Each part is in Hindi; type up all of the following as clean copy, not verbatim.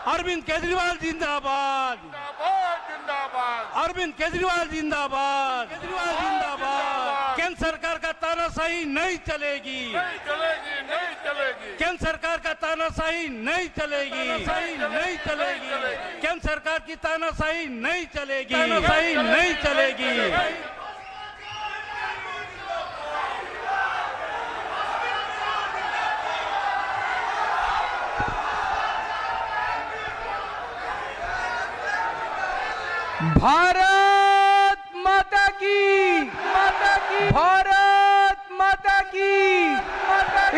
अरविंद केजरीवाल जिंदाबाद, अरविंद केजरीवाल जिंदाबाद, केजरीवाल जिंदाबाद। केंद्र सरकार का तानाशाही नहीं चलेगी, केंद्र सरकार का तानाशाही नहीं चलेगी, नहीं चलेगी। केंद्र सरकार की तानाशाही नहीं चलेगी, तानाशाही नहीं चलेगी। भारत माता की, भारत माता की,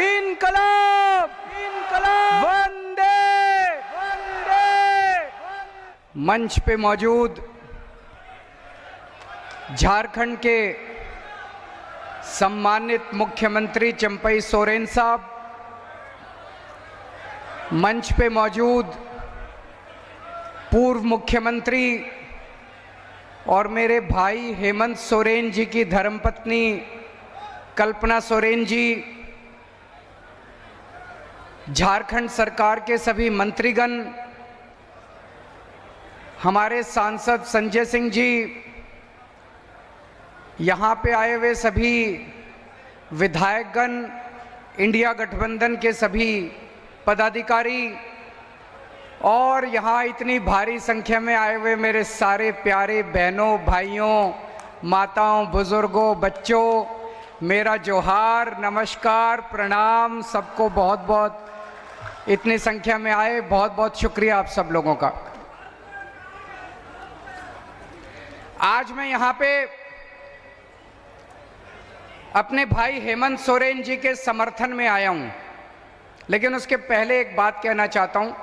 इनकलाब, वंदे, मंच पे मौजूद झारखंड के सम्मानित मुख्यमंत्री चंपई सोरेन साहब, मंच पे मौजूद पूर्व मुख्यमंत्री और मेरे भाई हेमंत सोरेन जी की धर्मपत्नी कल्पना सोरेन जी, झारखंड सरकार के सभी मंत्रीगण, हमारे सांसद संजय सिंह जी, यहाँ पे आए हुए सभी विधायकगण, इंडिया गठबंधन के सभी पदाधिकारी और यहाँ इतनी भारी संख्या में आए हुए मेरे सारे प्यारे बहनों, भाइयों, माताओं, बुजुर्गों, बच्चों, मेरा जोहार, नमस्कार, प्रणाम। सबको बहुत बहुत, इतनी संख्या में आए, बहुत बहुत शुक्रिया आप सब लोगों का। आज मैं यहाँ पे अपने भाई हेमंत सोरेन जी के समर्थन में आया हूँ, लेकिन उसके पहले एक बात कहना चाहता हूँ।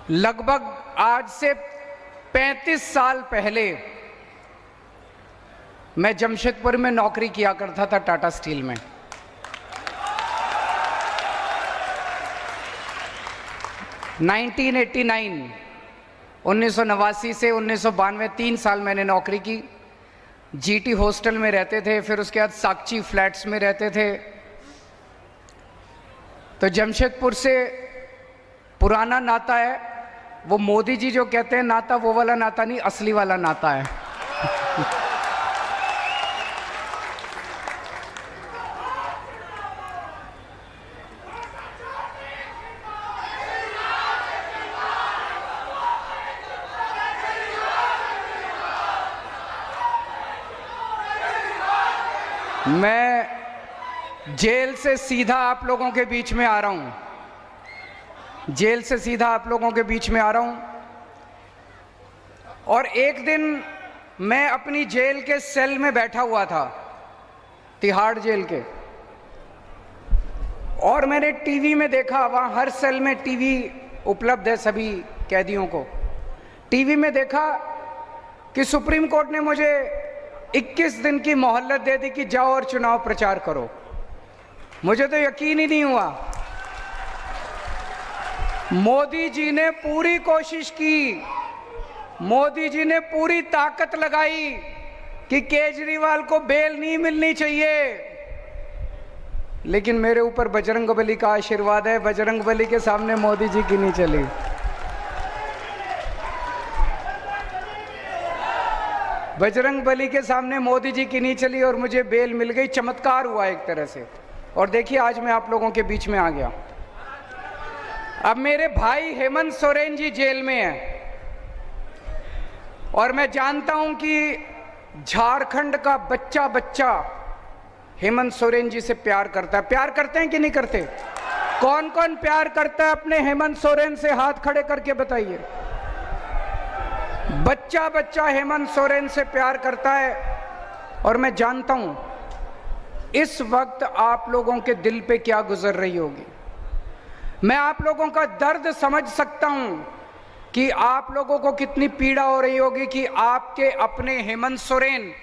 लगभग आज से 35 साल पहले मैं जमशेदपुर में नौकरी किया करता था टाटा स्टील में। (1989) 1989 से 1992 3 साल मैंने नौकरी की। जीटी हॉस्टल में रहते थे, फिर उसके बाद साक्षी फ्लैट्स में रहते थे। तो जमशेदपुर से पुराना नाता है। वो मोदी जी जो कहते हैं नाता, वो वाला नाता नहीं, असली वाला नाता है। मैं जेल से सीधा आप लोगों के बीच में आ रहा हूं, जेल से सीधा आप लोगों के बीच में आ रहा हूं। और एक दिन मैं अपनी जेल के सेल में बैठा हुआ था, तिहाड़ जेल के, और मैंने टीवी में देखा, वहां हर सेल में टीवी उपलब्ध है सभी कैदियों को। टीवी में देखा कि सुप्रीम कोर्ट ने मुझे 21 दिन की मोहलत दे दी कि जाओ और चुनाव प्रचार करो। मुझे तो यकीन ही नहीं हुआ। मोदी जी ने पूरी कोशिश की, मोदी जी ने पूरी ताकत लगाई कि केजरीवाल को बेल नहीं मिलनी चाहिए, लेकिन मेरे ऊपर बजरंगबली का आशीर्वाद है। बजरंगबली के सामने मोदी जी की नहीं चली। बजरंगबली के सामने मोदी जी की नहीं चली और मुझे बेल मिल गई। चमत्कार हुआ एक तरह से। और देखिए आज मैं आप लोगों के बीच में आ गया। अब मेरे भाई हेमंत सोरेन जी जेल में हैं और मैं जानता हूं कि झारखंड का बच्चा बच्चा हेमंत सोरेन जी से प्यार करता है। प्यार करते हैं कि नहीं करते? कौन कौन प्यार करता है अपने हेमंत सोरेन से? हाथ खड़े करके बताइए। बच्चा बच्चा हेमंत सोरेन से प्यार करता है। और मैं जानता हूं इस वक्त आप लोगों के दिल पे क्या गुजर रही होगी। मैं आप लोगों का दर्द समझ सकता हूं कि आप लोगों को कितनी पीड़ा हो रही होगी कि आपके अपने हेमंत सोरेन,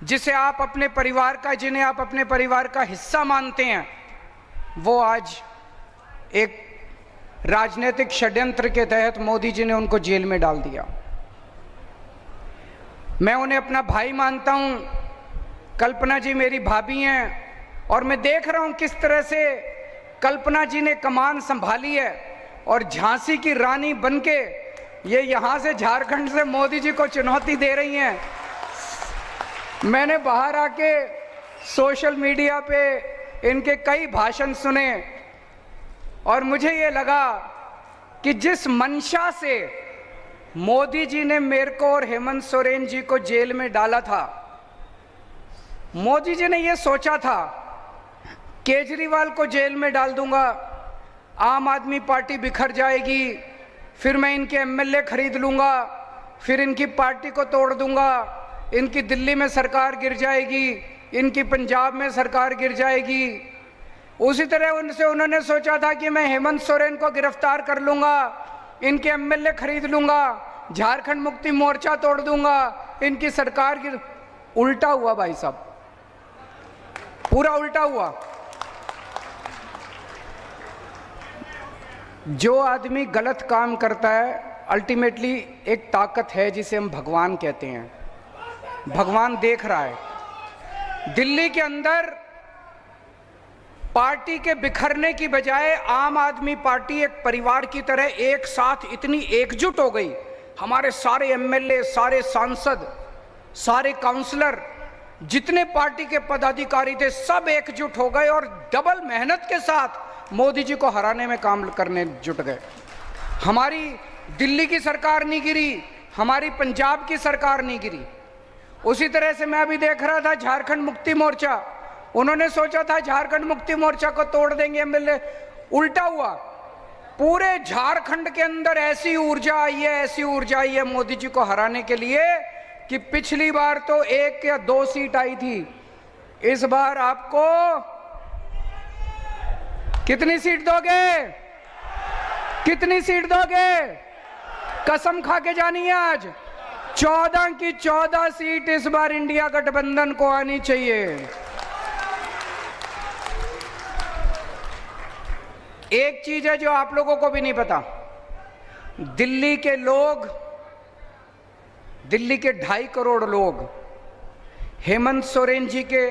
जिसे आप अपने परिवार का, जिन्हें आप अपने परिवार का हिस्सा मानते हैं, वो आज एक राजनीतिक षड्यंत्र के तहत मोदी जी ने उनको जेल में डाल दिया। मैं उन्हें अपना भाई मानता हूं। कल्पना जी मेरी भाभी हैं और मैं देख रहा हूं किस तरह से कल्पना जी ने कमान संभाली है और झांसी की रानी बनके ये यहां से झारखंड से मोदी जी को चुनौती दे रही हैं। मैंने बाहर आके सोशल मीडिया पे इनके कई भाषण सुने और मुझे ये लगा कि जिस मंशा से मोदी जी ने मेरे को और हेमंत सोरेन जी को जेल में डाला था, मोदी जी ने ये सोचा था केजरीवाल को जेल में डाल दूंगा, आम आदमी पार्टी बिखर जाएगी, फिर मैं इनके एमएलए खरीद लूंगा, फिर इनकी पार्टी को तोड़ दूंगा, इनकी दिल्ली में सरकार गिर जाएगी, इनकी पंजाब में सरकार गिर जाएगी। उसी तरह उन्होंने सोचा था कि मैं हेमंत सोरेन को गिरफ्तार कर लूंगा, इनके एमएलए खरीद लूंगा, झारखंड मुक्ति मोर्चा तोड़ दूंगा, इनकी सरकार गिर। उल्टा हुआ भाई साहब, पूरा उल्टा हुआ। जो आदमी गलत काम करता है अल्टीमेटली एक ताकत है जिसे हम भगवान कहते हैं, भगवान देख रहा है। दिल्ली के अंदर पार्टी के बिखरने की बजाय आम आदमी पार्टी एक परिवार की तरह एक साथ इतनी एकजुट हो गई। हमारे सारे एमएलए, सारे सांसद, सारे काउंसलर, जितने पार्टी के पदाधिकारी थे सब एकजुट हो गए और डबल मेहनत के साथ मोदी जी को हराने में काम करने जुट गए। हमारी दिल्ली की सरकार नहीं गिरी, हमारी पंजाब की सरकार नहीं गिरी। उसी तरह से मैं अभी देख रहा था झारखंड मुक्ति मोर्चा, उन्होंने सोचा था झारखंड मुक्ति मोर्चा को तोड़ देंगे एमएलए, उल्टा हुआ। पूरे झारखंड के अंदर ऐसी ऊर्जा आई है, ऐसी ऊर्जा आई है मोदी जी को हराने के लिए कि पिछली बार तो 1 या 2 सीट आई थी, इस बार आपको कितनी सीट दोगे? कितनी सीट दोगे? कसम खा के जानिए आज 14 की 14 सीट इस बार इंडिया गठबंधन को आनी चाहिए। एक चीज है जो आप लोगों को भी नहीं पता, दिल्ली के लोग, दिल्ली के 2.5 करोड़ लोग हेमंत सोरेन जी के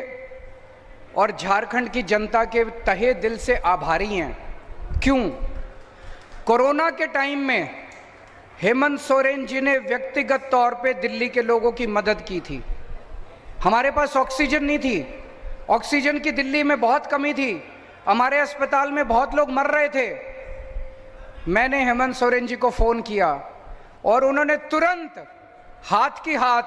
और झारखंड की जनता के तहे दिल से आभारी हैं। क्यों? कोरोना के टाइम में हेमंत सोरेन जी ने व्यक्तिगत तौर पे दिल्ली के लोगों की मदद की थी। हमारे पास ऑक्सीजन नहीं थी, ऑक्सीजन की दिल्ली में बहुत कमी थी, हमारे अस्पताल में बहुत लोग मर रहे थे। मैंने हेमंत सोरेन जी को फोन किया और उन्होंने तुरंत हाथ की हाथ,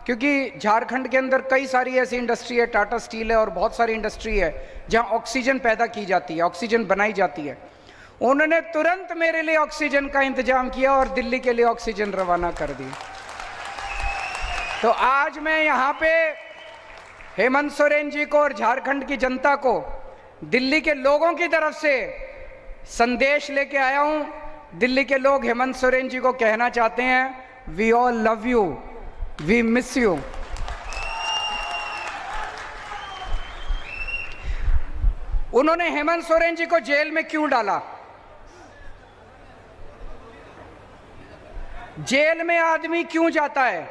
क्योंकि झारखंड के अंदर कई सारी ऐसी इंडस्ट्री है, टाटा स्टील है और बहुत सारी इंडस्ट्री है जहां ऑक्सीजन पैदा की जाती है, ऑक्सीजन बनाई जाती है। उन्होंने तुरंत मेरे लिए ऑक्सीजन का इंतजाम किया और दिल्ली के लिए ऑक्सीजन रवाना कर दी। तो आज मैं यहां पे हेमंत सोरेन जी को और झारखंड की जनता को, दिल्ली के लोगों की तरफ से संदेश लेके आया हूं। दिल्ली के लोग हेमंत सोरेन जी को कहना चाहते हैं, we all love you, we miss you. उन्होंने हेमंत सोरेन जी को जेल में क्यों डाला? जेल में आदमी क्यों जाता है?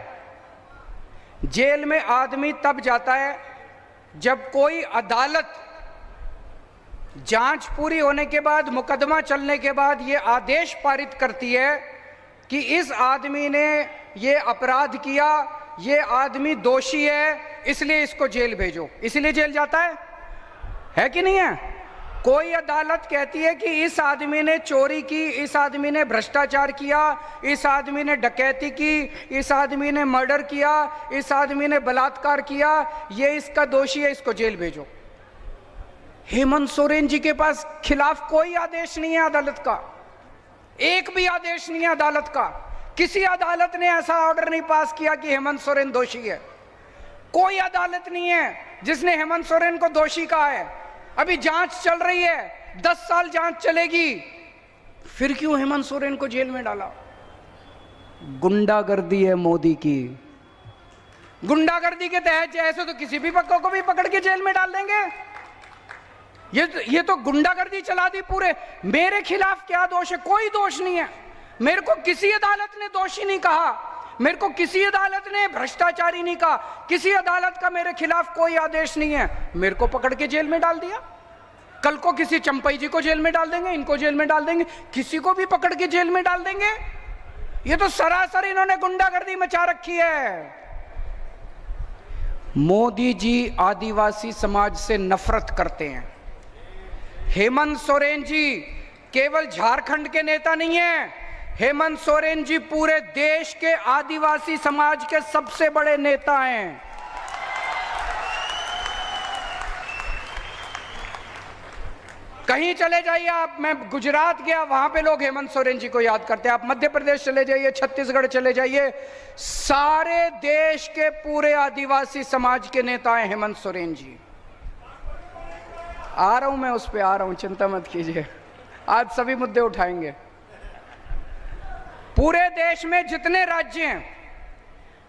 जेल में आदमी तब जाता है जब कोई अदालत जांच पूरी होने के बाद, मुकदमा चलने के बाद ये आदेश पारित करती है कि इस आदमी ने ये अपराध किया, ये आदमी दोषी है, इसलिए इसको जेल भेजो। इसलिए जेल जाता है कि नहीं है? कोई अदालत कहती है कि इस आदमी ने चोरी की, इस आदमी ने भ्रष्टाचार किया, इस आदमी ने डकैती की, इस आदमी ने मर्डर किया, इस आदमी ने बलात्कार किया, ये इसका दोषी है, इसको जेल भेजो। हेमंत सोरेन जी के पास खिलाफ कोई आदेश नहीं है अदालत का, एक भी आदेश नहीं है अदालत का। किसी अदालत ने ऐसा ऑर्डर नहीं पास किया कि हेमंत सोरेन दोषी है। कोई अदालत नहीं है जिसने हेमंत सोरेन को दोषी कहा है। अभी जांच चल रही है, 10 साल जांच चलेगी, फिर क्यों हेमंत सोरेन को जेल में डाला? गुंडागर्दी है मोदी की। गुंडागर्दी के तहत ऐसे तो किसी भी पक्कों को भी पकड़ के जेल में डाल देंगे। ये तो गुंडागर्दी चला दी पूरे। मेरे खिलाफ क्या दोष है? कोई दोष नहीं है। मेरे को किसी अदालत ने दोषी नहीं कहा, मेरे को किसी अदालत ने भ्रष्टाचारी नहीं कहा, किसी अदालत का मेरे खिलाफ कोई आदेश नहीं है, मेरे को पकड़ के जेल में डाल दिया। कल को किसी चंपई जी को जेल में डाल देंगे, इनको जेल में डाल देंगे, किसी को भी पकड़ के जेल में डाल देंगे। ये तो सरासर इन्होंने गुंडागर्दी मचा रखी है। मोदी जी आदिवासी समाज से नफरत करते हैं। हेमंत सोरेन जी केवल झारखंड के नेता नहीं है, हेमंत सोरेन जी पूरे देश के आदिवासी समाज के सबसे बड़े नेता हैं। कहीं चले जाइए आप, मैं गुजरात गया, वहां पे लोग हेमंत सोरेन जी को याद करते हैं। आप मध्य प्रदेश चले जाइए, छत्तीसगढ़ चले जाइए, सारे देश के पूरे आदिवासी समाज के नेता हैं हेमंत सोरेन जी। आ रहा हूं मैं, उस पे आ रहा हूं, चिंता मत कीजिए, आज सभी मुद्दे उठाएंगे। पूरे देश में जितने राज्य हैं,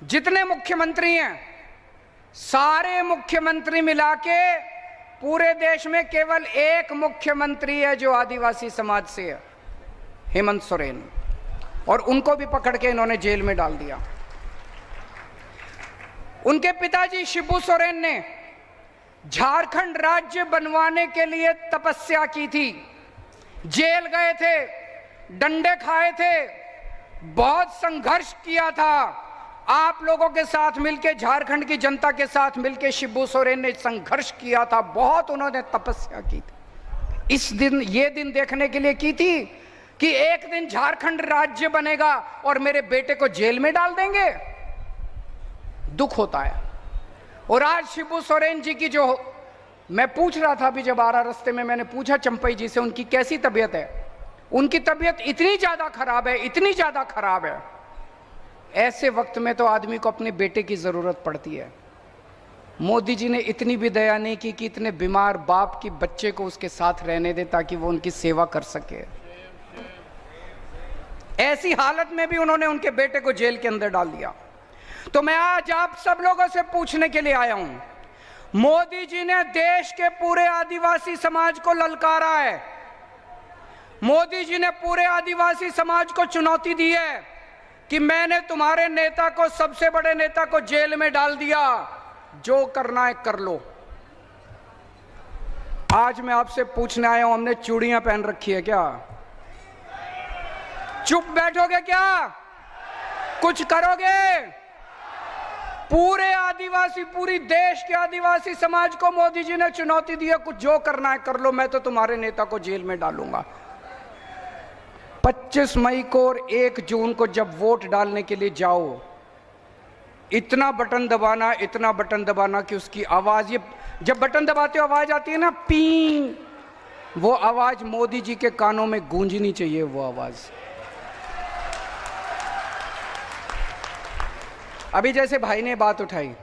जितने मुख्यमंत्री हैं, सारे मुख्यमंत्री मिला के पूरे देश में केवल एक मुख्यमंत्री है जो आदिवासी समाज से है, हेमंत सोरेन, और उनको भी पकड़ के इन्होंने जेल में डाल दिया। उनके पिताजी शिबू सोरेन ने झारखंड राज्य बनवाने के लिए तपस्या की थी, जेल गए थे, डंडे खाए थे, बहुत संघर्ष किया था। आप लोगों के साथ मिलकर, झारखंड की जनता के साथ मिलकर शिबू सोरेन ने संघर्ष किया था, बहुत उन्होंने तपस्या की थी। इस दिन, ये दिन देखने के लिए की थी कि एक दिन झारखंड राज्य बनेगा और मेरे बेटे को जेल में डाल देंगे। दुख होता है। और आज शिबू सोरेन जी की जो, मैं पूछ रहा था अभी जब आ रहा रास्ते में, मैंने पूछा चंपई जी से उनकी कैसी तबीयत है। उनकी तबीयत इतनी ज्यादा खराब है, इतनी ज्यादा खराब है। ऐसे वक्त में तो आदमी को अपने बेटे की जरूरत पड़ती है। मोदी जी ने इतनी भी दया नहीं की कि इतने बीमार बाप की बच्चे को उसके साथ रहने दे ताकि वो उनकी सेवा कर सके। ऐसी हालत में भी उन्होंने उनके बेटे को जेल के अंदर डाल दिया। तो मैं आज आप सब लोगों से पूछने के लिए आया हूं, मोदी जी ने देश के पूरे आदिवासी समाज को ललकारा है। मोदी जी ने पूरे आदिवासी समाज को चुनौती दी है कि मैंने तुम्हारे नेता को, सबसे बड़े नेता को जेल में डाल दिया, जो करना है कर लो। आज मैं आपसे पूछने आया हूं, हमने चूड़ियां पहन रखी है क्या? चुप बैठोगे क्या? कुछ करोगे? पूरे आदिवासी, पूरी देश के आदिवासी समाज को मोदी जी ने चुनौती दी है, कुछ जो करना है कर लो, मैं तो तुम्हारे नेता को जेल में डालूंगा। 25 मई को और 1 जून को जब वोट डालने के लिए जाओ, इतना बटन दबाना, इतना बटन दबाना कि उसकी आवाज, ये जब बटन दबाते हो आवाज आती है ना, पी, वो आवाज मोदी जी के कानों में गूंजनी चाहिए। वो आवाज अभी जैसे भाई ने बात उठाई,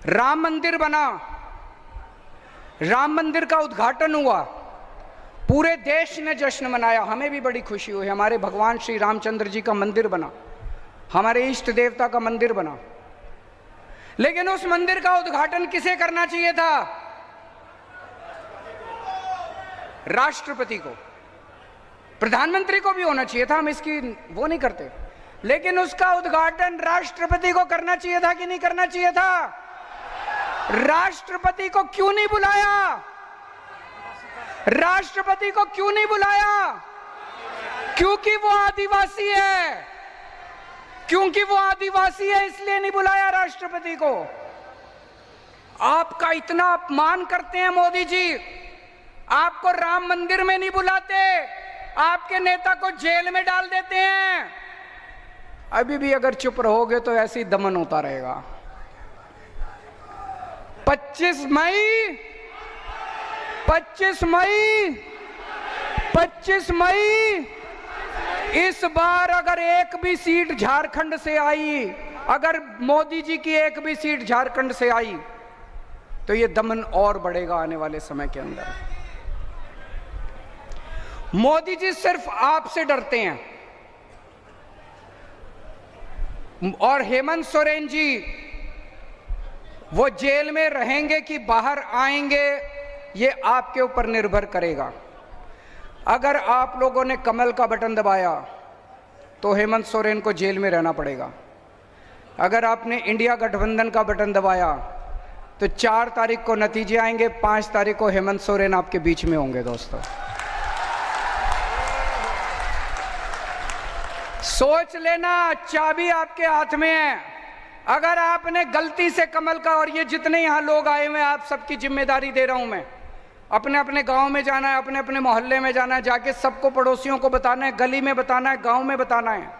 राम मंदिर बना, राम मंदिर का उद्घाटन हुआ, पूरे देश ने जश्न मनाया, हमें भी बड़ी खुशी हुई। हमारे भगवान श्री रामचंद्र जी का मंदिर बना, हमारे इष्ट देवता का मंदिर बना। लेकिन उस मंदिर का उद्घाटन किसे करना चाहिए था? राष्ट्रपति को, प्रधानमंत्री को भी होना चाहिए था, हम इसकी वो नहीं करते। लेकिन उसका उद्घाटन राष्ट्रपति को करना चाहिए था कि नहीं करना चाहिए था? राष्ट्रपति को क्यों नहीं बुलाया? राष्ट्रपति को क्यों नहीं बुलाया? क्योंकि वो आदिवासी है, क्योंकि वो आदिवासी है, इसलिए नहीं बुलाया राष्ट्रपति को। आपका इतना अपमान करते हैं मोदी जी, आपको राम मंदिर में नहीं बुलाते, आपके नेता को जेल में डाल देते हैं। अभी भी अगर चुप रहोगे तो ऐसे ही दमन होता रहेगा। 25 मई 25 मई 25 मई इस बार अगर एक भी सीट झारखंड से आई, अगर मोदी जी की एक भी सीट झारखंड से आई, तो ये दमन और बढ़ेगा आने वाले समय के अंदर। मोदी जी सिर्फ आपसे डरते हैं, और हेमंत सोरेन जी वो जेल में रहेंगे कि बाहर आएंगे, ये आपके ऊपर निर्भर करेगा। अगर आप लोगों ने कमल का बटन दबाया तो हेमंत सोरेन को जेल में रहना पड़ेगा। अगर आपने इंडिया गठबंधन का बटन दबाया तो 4 तारीख को नतीजे आएंगे, 5 तारीख को हेमंत सोरेन आपके बीच में होंगे दोस्तों। सोच लेना, चाबी आपके हाथ में है। अगर आपने गलती से कमल का, और ये जितने यहां लोग आए हुए हैं आप सबकी जिम्मेदारी दे रहा हूं मैं, अपने अपने गांव में जाना है, अपने अपने मोहल्ले में जाना है, जाके सबको पड़ोसियों को बताना है, गली में बताना है, गांव में बताना है।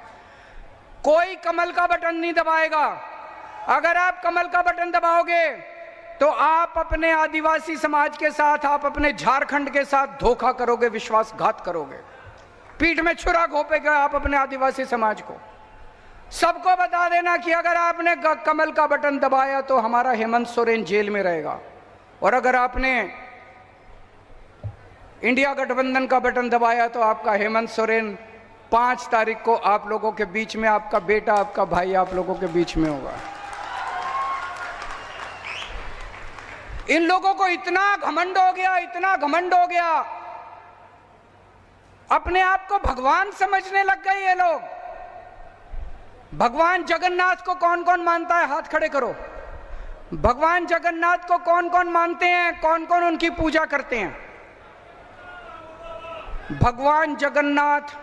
कोई कमल का बटन नहीं दबाएगा। अगर आप कमल का बटन दबाओगे तो आप अपने आदिवासी समाज के साथ, आप अपने झारखंड के साथ धोखा करोगे, विश्वासघात करोगे, पीठ में छुरा घोंपेगा आप अपने आदिवासी समाज को। सबको बता देना कि अगर आपने कमल का बटन दबाया तो हमारा हेमंत सोरेन जेल में रहेगा, और अगर आपने इंडिया गठबंधन का बटन दबाया तो आपका हेमंत सोरेन 5 तारीख को आप लोगों के बीच में, आपका बेटा, आपका भाई आप लोगों के बीच में होगा। इन लोगों को इतना घमंड हो गया, इतना घमंड हो गया, अपने आप को भगवान समझने लग गए ये लोग। भगवान जगन्नाथ को कौन कौन मानता है? हाथ खड़े करो। भगवान जगन्नाथ को कौन कौन मानते हैं? कौन कौन उनकी पूजा करते हैं? भगवान जगन्नाथ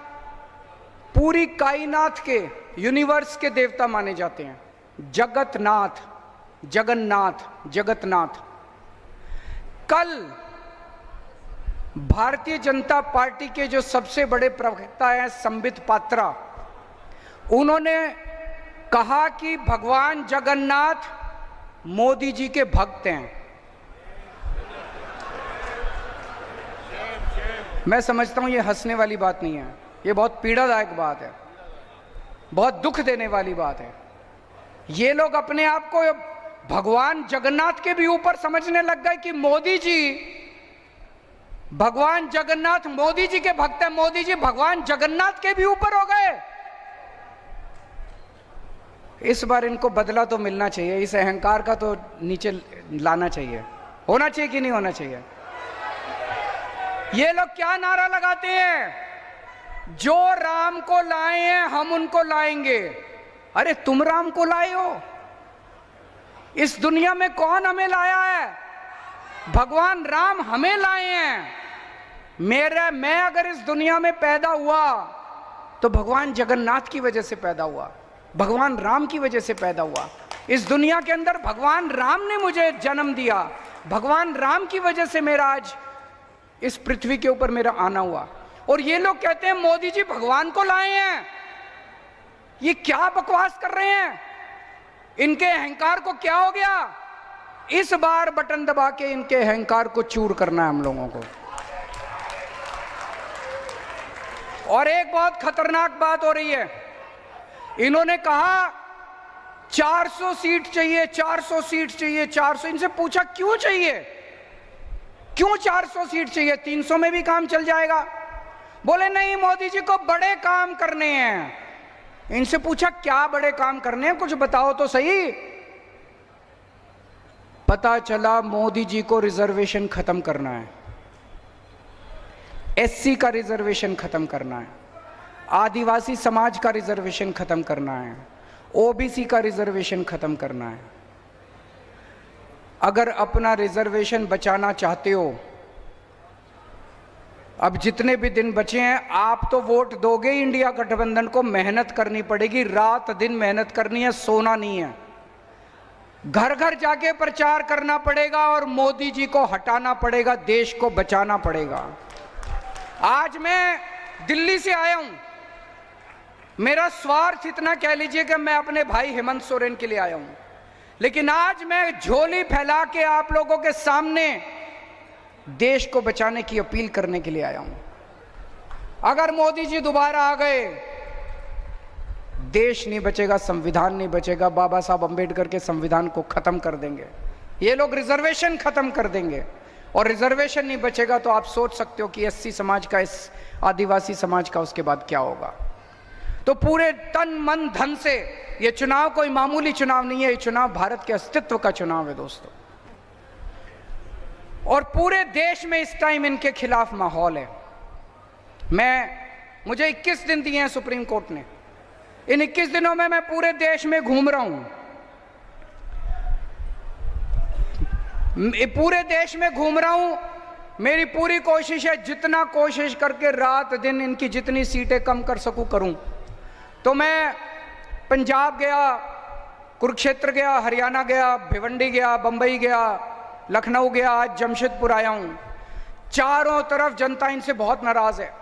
पूरी कायनात के, यूनिवर्स के देवता माने जाते हैं। जगतनाथ, जगन्नाथ, जगतनाथ। कल भारतीय जनता पार्टी के जो सबसे बड़े प्रवक्ता हैं संबित पात्रा, उन्होंने कहा कि भगवान जगन्नाथ मोदी जी के भक्त हैं। मैं समझता हूं ये हंसने वाली बात नहीं है, ये बहुत पीड़ादायक बात है, बहुत दुख देने वाली बात है। ये लोग अपने आप को भगवान जगन्नाथ के भी ऊपर समझने लग गए कि मोदी जी, भगवान जगन्नाथ मोदी जी के भक्त हैं, मोदी जी भगवान जगन्नाथ के भी ऊपर हो गए। इस बार इनको बदला तो मिलना चाहिए, इस अहंकार का तो नीचे लाना चाहिए। होना चाहिए कि नहीं होना चाहिए? ये लोग क्या नारा लगाते हैं? जो राम को लाए हैं हम उनको लाएंगे। अरे तुम राम को लाए हो? इस दुनिया में कौन हमें लाया है? भगवान राम हमें लाए हैं। मैं अगर इस दुनिया में पैदा हुआ तो भगवान जगन्नाथ की वजह से पैदा हुआ, भगवान राम की वजह से पैदा हुआ। इस दुनिया के अंदर भगवान राम ने मुझे जन्म दिया, भगवान राम की वजह से मेरा आज इस पृथ्वी के ऊपर मेरा आना हुआ। और ये लोग कहते हैं मोदी जी भगवान को लाए हैं। ये क्या बकवास कर रहे हैं? इनके अहंकार को क्या हो गया? इस बार बटन दबा के इनके अहंकार को चूर करना है हम लोगों को। और एक बहुत खतरनाक बात हो रही है, इन्होंने कहा 400 सीट चाहिए, 400 सीट चाहिए, 400। इनसे पूछा क्यों चाहिए, क्यों 400 सीट चाहिए? 300 में भी काम चल जाएगा। बोले नहीं, मोदी जी को बड़े काम करने हैं। इनसे पूछा क्या बड़े काम करने हैं, कुछ बताओ तो सही। पता चला मोदी जी को रिजर्वेशन खत्म करना है, एससी का रिजर्वेशन खत्म करना है, आदिवासी समाज का रिजर्वेशन खत्म करना है, ओबीसी का रिजर्वेशन खत्म करना है। अगर अपना रिजर्वेशन बचाना चाहते हो, अब जितने भी दिन बचे हैं आप तो वोट दोगे इंडिया गठबंधन को, मेहनत करनी पड़ेगी, रात दिन मेहनत करनी है, सोना नहीं है। घर घर जाके प्रचार करना पड़ेगा और मोदी जी को हटाना पड़ेगा, देश को बचाना पड़ेगा। आज मैं दिल्ली से आया हूं, मेरा स्वार्थ इतना कह लीजिए कि मैं अपने भाई हेमंत सोरेन के लिए आया हूं, लेकिन आज मैं झोली फैला के आप लोगों के सामने देश को बचाने की अपील करने के लिए आया हूं। अगर मोदी जी दोबारा आ गए, देश नहीं बचेगा, संविधान नहीं बचेगा। बाबा साहब अंबेडकर के संविधान को खत्म कर देंगे ये लोग, रिजर्वेशन खत्म कर देंगे, और रिजर्वेशन नहीं बचेगा तो आप सोच सकते हो कि एससी समाज का, इस आदिवासी समाज का उसके बाद क्या होगा। तो पूरे तन मन धन से ये चुनाव कोई मामूली चुनाव नहीं है, ये चुनाव भारत के अस्तित्व का चुनाव है दोस्तों। और पूरे देश में इस टाइम इनके खिलाफ माहौल है। मुझे 21 दिन दिए हैं सुप्रीम कोर्ट ने। इन 21 दिनों में मैं पूरे देश में घूम रहा हूं, पूरे देश में घूम रहा हूं, मेरी पूरी कोशिश है जितना कोशिश करके रात दिन इनकी जितनी सीटें कम कर सकूं करूं। तो मैं पंजाब गया, कुरुक्षेत्र गया, हरियाणा गया, भिवंडी गया, बंबई गया, लखनऊ गया, आज जमशेदपुर आया हूं। चारों तरफ जनता इनसे बहुत नाराज है।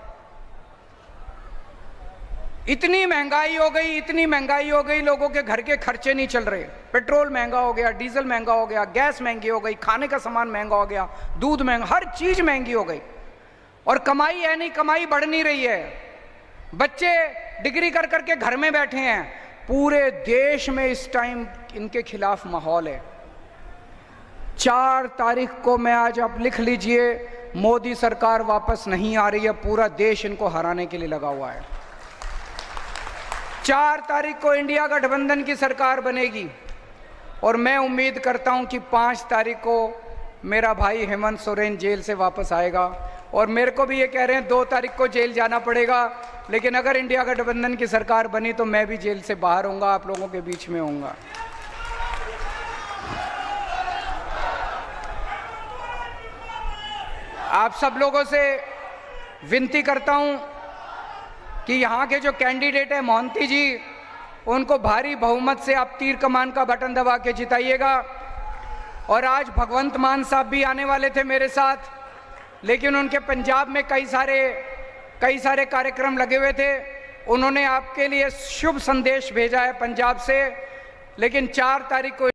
इतनी महंगाई हो गई, इतनी महंगाई हो गई, लोगों के घर के खर्चे नहीं चल रहे। पेट्रोल महंगा हो गया, डीजल महंगा हो गया, गैस महंगी हो गई, खाने का सामान महंगा हो गया, दूध महंगा, हर चीज महंगी हो गई। और कमाई है नहीं, कमाई बढ़ नहीं रही है। बच्चे डिग्री कर करके घर में बैठे हैं। पूरे देश में इस टाइम इनके खिलाफ माहौल है। 4 तारीख को मैं आज आप लिख लीजिए, मोदी सरकार वापस नहीं आ रही है। पूरा देश इनको हराने के लिए लगा हुआ है। 4 तारीख को इंडिया गठबंधन की सरकार बनेगी और मैं उम्मीद करता हूं कि 5 तारीख को मेरा भाई हेमंत सोरेन जेल से वापस आएगा। और मेरे को भी ये कह रहे हैं 2 तारीख को जेल जाना पड़ेगा, लेकिन अगर इंडिया गठबंधन की सरकार बनी तो मैं भी जेल से बाहर होऊंगा, आप लोगों के बीच में होऊंगा। आप सब लोगों से विनती करता हूं कि यहाँ के जो कैंडिडेट है मोहंती जी, उनको भारी बहुमत से आप तीर कमान का बटन दबा के जिताइएगा। और आज भगवंत मान साहब भी आने वाले थे मेरे साथ, लेकिन उनके पंजाब में कई सारे कार्यक्रम लगे हुए थे। उन्होंने आपके लिए शुभ संदेश भेजा है पंजाब से, लेकिन 4 तारीख को